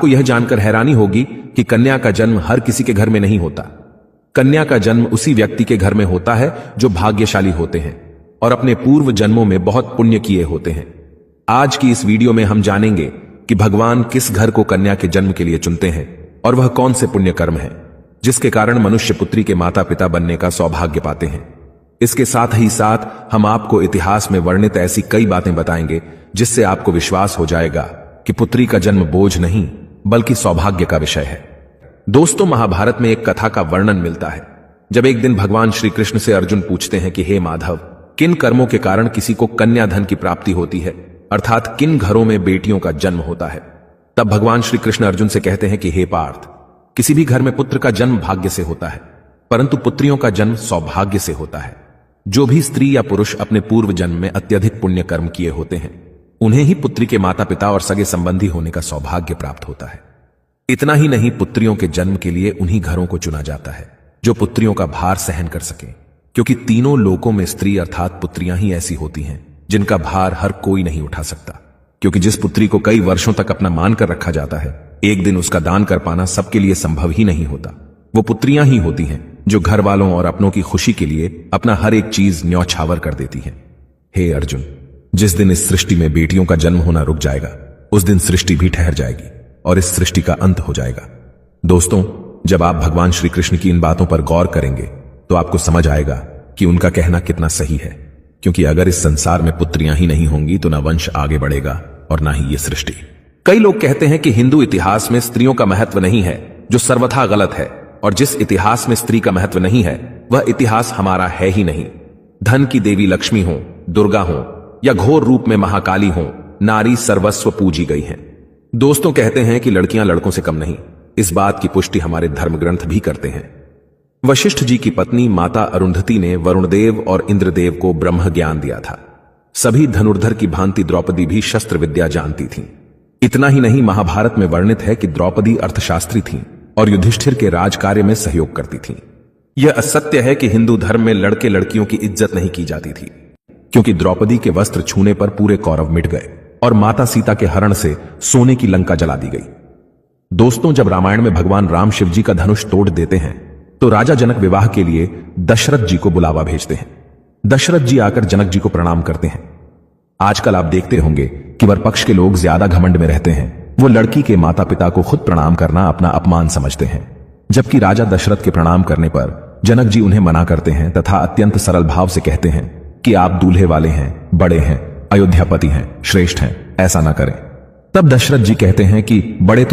आपको यह जानकर हैरानी होगी कि कन्या का जन्म हर किसी के घर में नहीं होता। कन्या का जन्म उसी व्यक्ति के घर में होता है जो भाग्यशाली होते हैं और अपने पूर्व जन्मों में बहुत पुण्य किए होते हैं। आज की इस वीडियो में हम जानेंगे कि भगवान किस घर को कन्या के जन्म के लिए चुनते हैं और वह कौन से पुण्य कर्म है जिसके कारण मनुष्य पुत्री के माता पिता बनने का सौभाग्य पाते हैं। इसके साथ ही साथ हम आपको इतिहास में वर्णित ऐसी कई बातें बताएंगे जिससे आपको विश्वास हो जाएगा कि पुत्री का जन्म बोझ नहीं बल्कि सौभाग्य का विषय है। दोस्तों, महाभारत में एक कथा का वर्णन मिलता है जब एक दिन भगवान श्री कृष्ण से अर्जुन पूछते हैं कि हे माधव, किन कर्मों के कारण किसी को कन्या धन की प्राप्ति होती है, अर्थात किन घरों में बेटियों का जन्म होता है। तब भगवान श्री कृष्ण अर्जुन से कहते हैं कि हे पार्थ, किसी भी घर में पुत्र का जन्म भाग्य से होता है परंतु पुत्रियों का जन्म सौभाग्य से होता है। जो भी स्त्री या पुरुष अपने पूर्व जन्म में अत्यधिक पुण्य कर्म किए होते हैं उन्हें ही पुत्री के माता पिता और सगे संबंधी होने का सौभाग्य प्राप्त होता है। इतना ही नहीं, पुत्रियों के जन्म के लिए उन्हीं घरों को चुना जाता है जो पुत्रियों का भार सहन कर सके, क्योंकि तीनों लोकों में स्त्री अर्थात पुत्रियां ही ऐसी होती हैं जिनका भार हर कोई नहीं उठा सकता। क्योंकि जिस पुत्री को कई वर्षों तक अपना मानकर रखा जाता है, एक दिन उसका दान कर पाना सबके लिए संभव ही नहीं होता। वो पुत्रियां ही होती हैं जो घर वालों और अपनों की खुशी के लिए अपना हर एक चीज न्यौछावर कर देती हैं। हे अर्जुन, जिस दिन इस सृष्टि में बेटियों का जन्म होना रुक जाएगा उस दिन सृष्टि भी ठहर जाएगी और इस सृष्टि का अंत हो जाएगा। दोस्तों, जब आप भगवान श्री कृष्ण की इन बातों पर गौर करेंगे तो आपको समझ आएगा कि उनका कहना कितना सही है। क्योंकि अगर इस संसार में पुत्रियां ही नहीं होंगी तो ना वंश आगे बढ़ेगा और ना ही ये सृष्टि। कई लोग कहते हैं कि हिंदू इतिहास में स्त्रियों का महत्व नहीं है, जो सर्वथा गलत है, और जिस इतिहास में स्त्री का महत्व नहीं है वह इतिहास हमारा है ही नहीं। धन की देवी लक्ष्मी हो, दुर्गा हो या घोर रूप में महाकाली हो, नारी सर्वस्व पूजी गई हैं। दोस्तों, कहते हैं कि लड़कियां लड़कों से कम नहीं। इस बात की पुष्टि हमारे धर्म ग्रंथ भी करते हैं। वशिष्ठ जी की पत्नी माता अरुंधति ने वरुणदेव और इंद्रदेव को ब्रह्म ज्ञान दिया था। सभी धनुर्धर की भांति द्रौपदी भी शस्त्र विद्या जानती थीं। इतना ही नहीं, महाभारत में वर्णित है कि द्रौपदी अर्थशास्त्री थीं और युधिष्ठिर के राज कार्य में सहयोग करती थीं। यह असत्य है कि हिंदू धर्म में लड़के लड़कियों की इज्जत नहीं की जाती थी, क्योंकि द्रौपदी के वस्त्र छूने पर पूरे कौरव मिट गए और माता सीता के हरण से सोने की लंका जला दी गई। दोस्तों, जब रामायण में भगवान राम शिव जी का धनुष तोड़ देते हैं तो राजा जनक विवाह के लिए दशरथ जी को बुलावा भेजते हैं। दशरथ जी आकर जनक जी को प्रणाम करते हैं। आजकल आप देखते होंगे कि वर पक्ष के लोग ज्यादा घमंड में रहते हैं। वो लड़की के माता पिता को खुद प्रणाम करना अपना अपमान समझते हैं, जबकि राजा दशरथ के प्रणाम करने पर जनक जी उन्हें मना करते हैं तथा अत्यंत सरल भाव से कहते हैं कि आप दूल्हे वाले हैं, बड़े हैं, अयोध्यापति हैं, श्रेष्ठ हैं, ऐसा ना करें। तब दशरथ जी कहते हैं कि बड़े तो